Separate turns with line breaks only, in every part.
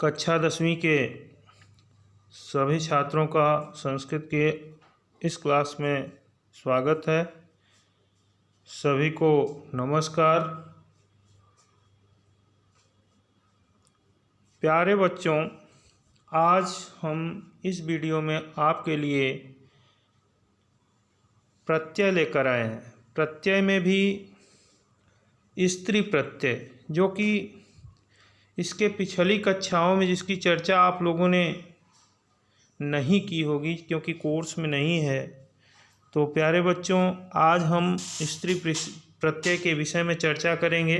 कक्षा 10वीं के सभी छात्रों का संस्कृत के इस क्लास में स्वागत है। सभी को नमस्कार। प्यारे बच्चों, आज हम इस वीडियो में आपके लिए प्रत्यय लेकर आए हैं। प्रत्यय में भी स्त्री प्रत्यय, जो कि इसके पिछली कक्षाओं में जिसकी चर्चा आप लोगों ने नहीं की होगी क्योंकि कोर्स में नहीं है। तो प्यारे बच्चों, आज हम स्त्री प्रत्यय के विषय में चर्चा करेंगे।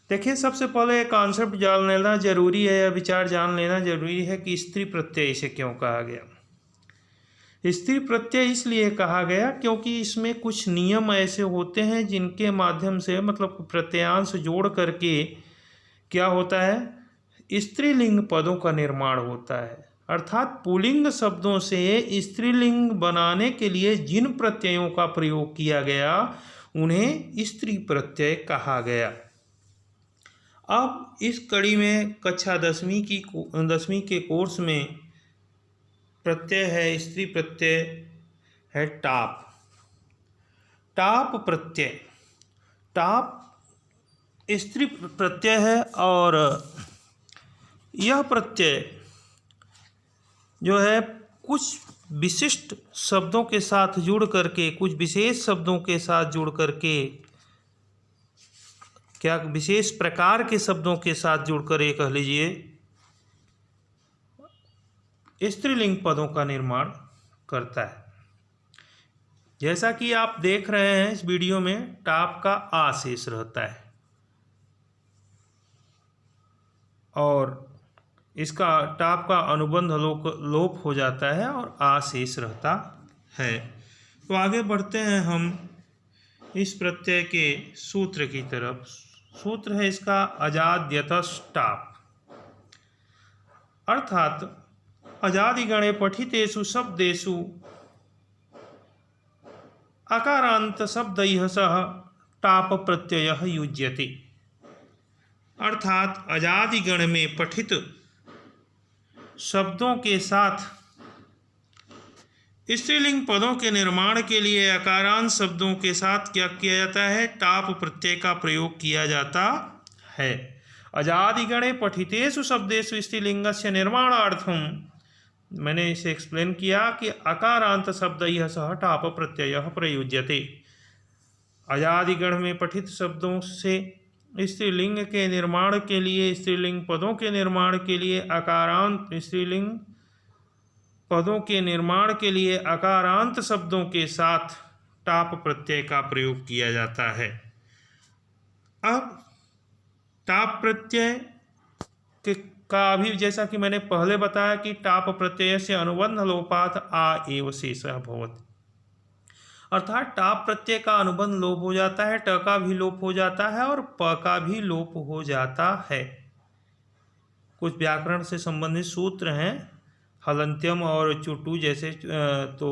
देखिए, सबसे पहले एक कॉन्सेप्ट जान लेना जरूरी है, या विचार जान लेना जरूरी है कि स्त्री प्रत्यय इसे क्यों कहा गया। स्त्री प्रत्यय इसलिए कहा गया क्योंकि इसमें कुछ नियम ऐसे होते हैं जिनके माध्यम से, मतलब प्रत्ययांश जोड़ करके क्या होता है, स्त्रीलिंग पदों का निर्माण होता है। अर्थात पुल्लिंग शब्दों से स्त्रीलिंग बनाने के लिए जिन प्रत्ययों का प्रयोग किया गया उन्हें स्त्री प्रत्यय कहा गया। अब इस कड़ी में कक्षा 10वीं के कोर्स में प्रत्यय है, स्त्री प्रत्यय है टाप। टाप प्रत्यय, टाप स्त्री प्रत्यय है और यह प्रत्यय जो है कुछ विशिष्ट शब्दों के साथ जुड़ करके, कुछ विशेष शब्दों के साथ जुड़ करके, क्या विशेष प्रकार के शब्दों के साथ जुड़कर ये कह लीजिए स्त्रीलिंग पदों का निर्माण करता है। जैसा कि आप देख रहे हैं इस वीडियो में, टाप का आ शेष रहता है और इसका टाप का अनुबंध लोप हो जाता है और आ शेष रहता है। तो आगे बढ़ते हैं हम इस प्रत्यय के सूत्र की तरफ। सूत्र है इसका अजाद्यतस् टाप। अर्थात अजादिगणे पठितेषु शब्देषु अकारांत शब्दैः सह टाप प्रत्ययः युज्यते। अर्थात अजादिगण में पठित शब्दों के साथ स्त्रीलिंग पदों के निर्माण के लिए अकारांत शब्दों के साथ क्या किया जाता है, टाप प्रत्यय का प्रयोग किया जाता है। अजादिगणे पठितेषु शब्देषु स्त्रीलिंगस्य निर्माणार्थम, मैंने इसे एक्सप्लेन किया कि अकारांत शब्दैः सह टाप प्रत्ययः प्रयुज्यते। अजादिगण में पठित शब्दों से स्त्रीलिंग के निर्माण के लिए, स्त्रीलिंग पदों के निर्माण के लिए, अकारांत स्त्रीलिंग पदों के निर्माण के लिए अकारांत शब्दों के साथ टाप प्रत्यय का प्रयोग किया जाता है। अब टाप प्रत्यय का भी, जैसा कि मैंने पहले बताया कि टाप प्रत्यय से अनुबंध लोपात् आ एव शेषः भवति। अर्थात टाप प्रत्यय का अनुबंध लोप हो जाता है, ट का भी लोप हो जाता है और प का भी लोप हो जाता है। कुछ व्याकरण से संबंधित सूत्र हैं, हलंत्यम और चुटु जैसे। तो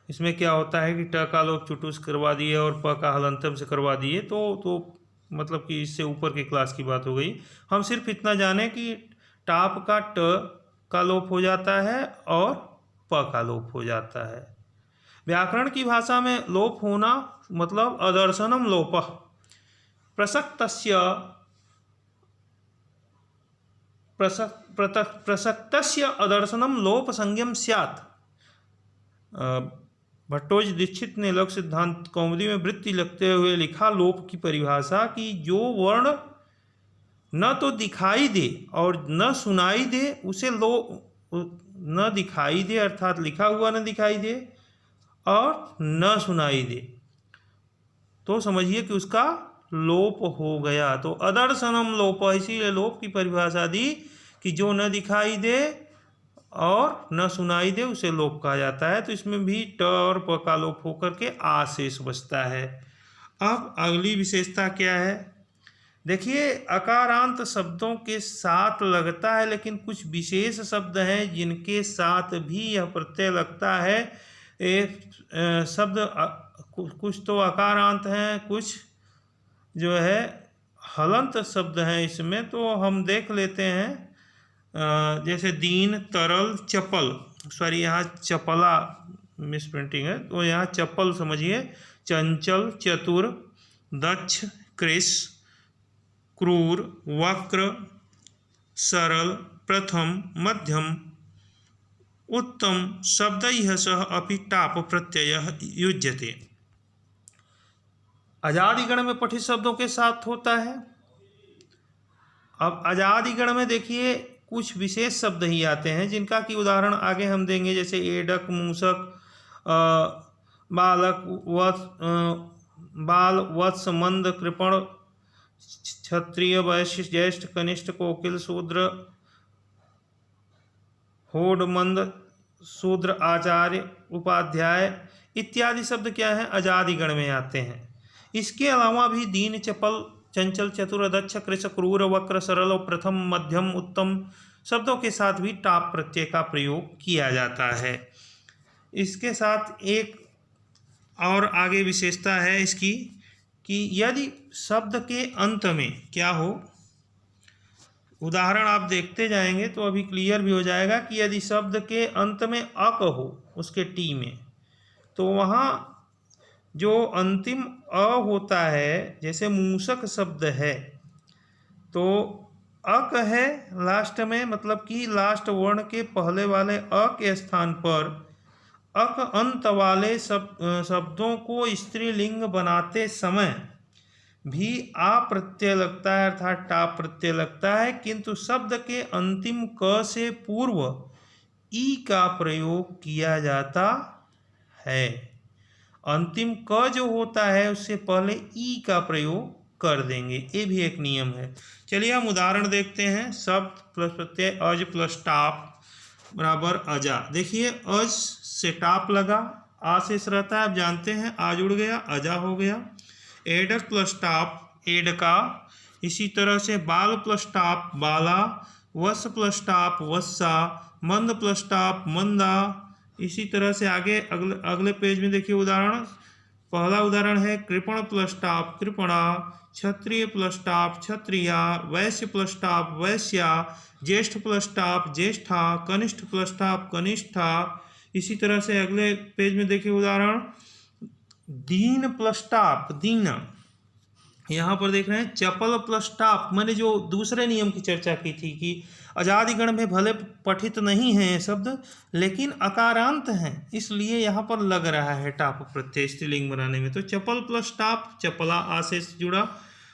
इसमें क्या होता है कि ट का लोप चुटु से करवा दिए और प का हलंत्यम से करवा दिए, तो मतलब कि इससे ऊपर की क्लास की बात हो गई। हम सिर्फ इतना जाने कि टाप का ट का लोप हो जाता है और प का लोप हो जाता है। व्याकरण की भाषा में लोप होना मतलब अदर्शनम लोपः प्रसक्तस्य अदर्शनम लोप संज्ञम स्यात्। भट्टोजी दीक्षित ने लोक सिद्धांत कौमुदी में वृत्ति लगते हुए लिखा लोप की परिभाषा कि जो वर्ण न तो दिखाई दे और न सुनाई दे उसे न दिखाई दे, अर्थात लिखा हुआ न दिखाई दे और न सुनाई दे, तो समझिए कि उसका लोप हो गया। तो अदर्शनम लोप, इसीलिए लोप की परिभाषा दी कि जो न दिखाई दे और न सुनाई दे उसे लोप कहा जाता है। तो इसमें भी ट और प का लोप होकर के आ शेष बचता है। अब अगली विशेषता क्या है, देखिए, अकारांत शब्दों के साथ लगता है, लेकिन कुछ विशेष शब्द हैं जिनके साथ भी यह प्रत्यय लगता है। शब्द कुछ तो अकारांत हैं, कुछ जो है हलंत शब्द हैं इसमें, तो हम देख लेते हैं। जैसे दीन, तरल, चपल, सॉरी यहाँ चपला मिस प्रिंटिंग है, तो यहाँ चप्पल समझिए। चंचल, चतुर, दक्ष, कृश, क्रूर, वक्र, सरल, प्रथम, मध्यम, उत्तम शब्दैः सह अपि टाप प्रत्ययः युज्यते। अजादिगण में पठित शब्दों के साथ होता है। अब अजादिगण में देखिए कुछ विशेष शब्द ही आते हैं जिनका कि उदाहरण आगे हम देंगे, जैसे एडक, मूसक, बालक, बाल, वत्स, मंद, कृपण, क्षत्रिय, वैश्य, ज्येष्ठ, कनिष्ठ, कोकिल, शूद्र, होड, मंद, शूद्र, आचार्य, उपाध्याय इत्यादि शब्द क्या है, अजादिगण में आते हैं। इसके अलावा भी दीन, चपल, चंचल, चतुर, दक्ष, कृश, क्रूर, वक्र, सरल और प्रथम, मध्यम, उत्तम शब्दों के साथ भी टाप प्रत्यय का प्रयोग किया जाता है। इसके साथ एक और आगे विशेषता है इसकी कि यदि शब्द के अंत में क्या हो, उदाहरण आप देखते जाएंगे तो अभी क्लियर भी हो जाएगा कि यदि शब्द के अंत में अक हो उसके टी में, तो वहाँ जो अंतिम अ होता है, जैसे मूसक शब्द है तो अक है लास्ट में, मतलब कि लास्ट वर्ण के पहले वाले अ के स्थान पर अक अंत वाले शब्दों को स्त्रीलिंग बनाते समय भी आ प्रत्यय लगता है, अर्थात टा प्रत्यय लगता है, किंतु शब्द के अंतिम क से पूर्व ई का प्रयोग किया जाता है। अंतिम क जो होता है उससे पहले ई का प्रयोग कर देंगे, ये भी एक नियम है। चलिए हम उदाहरण देखते हैं। शब्द प्लस प्रत्यय अज प्लस टाप बराबर अजा। देखिए अज से टाप लगा, आ शेष रहता है, आप जानते हैं, आ जुड़ गया, अजा हो गया। एडक प्लस टाप एडका, इसी तरह से बाल प्लस टाप बाला, वस प्लस टाप वस्सा, मंद प्लस टाप मंदा। इसी तरह से आगे अगले पेज में देखिए उदाहरण। पहला उदाहरण है कृपण प्लस टाप कृपणा, क्षत्रिय प्लस टाप क्षत्रिया, वैश्य प्लस टाप वैश्या, ज्येष्ठ प्लस टाप ज्येष्ठा, कनिष्ठ प्लस टाप कनिष्ठा। इसी तरह से अगले पेज में देखिए उदाहरण दीन प्लस टाप दीना। यहाँ पर देख रहे हैं चपल प्लस टाप, मैंने जो दूसरे नियम की चर्चा की थी कि अजादिगण में भले पठित नहीं है ये शब्द लेकिन अकारांत हैं, इसलिए यहाँ पर लग रहा है टाप प्रत्यय स्त्रीलिंग बनाने में। तो चपल प्लस टाप चपला आ से जुड़ा।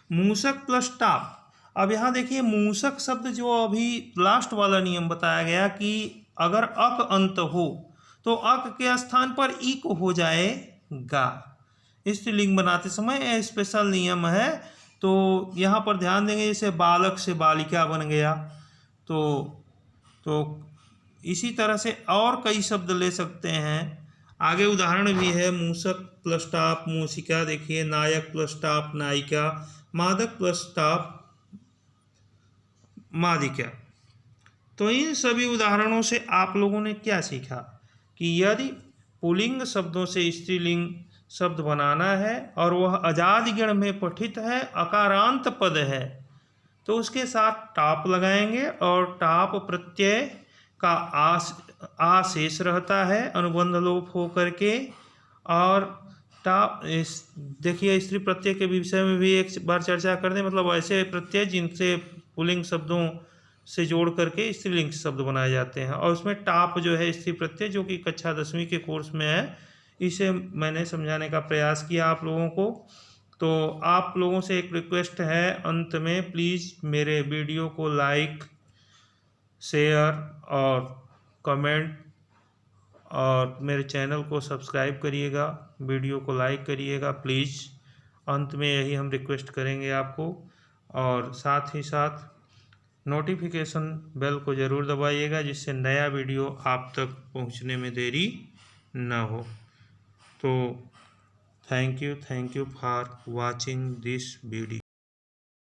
मूसक प्लस टाप, अब यहाँ देखिए मूसक शब्द जो अभी लास्ट वाला नियम बताया गया कि अगर अक अंत हो तो अक के स्थान पर इक हो जाएगा। स्त्रीलिंग बनाते समय स्पेशल नियम है, तो यहाँ पर ध्यान देंगे। जैसे बालक से बालिका बन गया, तो इसी तरह से और कई शब्द ले सकते हैं। आगे उदाहरण भी है मूसक प्लस टाप मूसिका, देखिए नायक प्लस टाप नायिका, मादक प्लस टाप मादिका। तो इन सभी उदाहरणों से आप लोगों ने क्या सीखा कि यदि पुल्लिंग शब्दों से स्त्रीलिंग शब्द बनाना है और वह अजादिगण में पठित है, अकारांत पद है, तो उसके साथ टाप लगाएंगे और टाप प्रत्यय का आ शेष रहता है अनुबंध लोप हो करके। और टाप देखिए स्त्री प्रत्यय के विषय में भी एक बार चर्चा कर दें, मतलब ऐसे प्रत्यय जिनसे पुल्लिंग शब्दों से जोड़ करके स्त्रीलिंग शब्द बनाए जाते हैं। और उसमें टाप जो है स्त्री प्रत्यय, जो कि कक्षा 10वीं के कोर्स में है, इसे मैंने समझाने का प्रयास किया आप लोगों को। तो आप लोगों से एक रिक्वेस्ट है अंत में, प्लीज़ मेरे वीडियो को लाइक शेयर और कमेंट और मेरे चैनल को सब्सक्राइब करिएगा, वीडियो को लाइक करिएगा प्लीज़। अंत में यही हम रिक्वेस्ट करेंगे आपको, और साथ ही साथ नोटिफिकेशन बेल को ज़रूर दबाइएगा जिससे नया वीडियो आप तक पहुंचने में देरी ना हो। तो thank you for watching this video.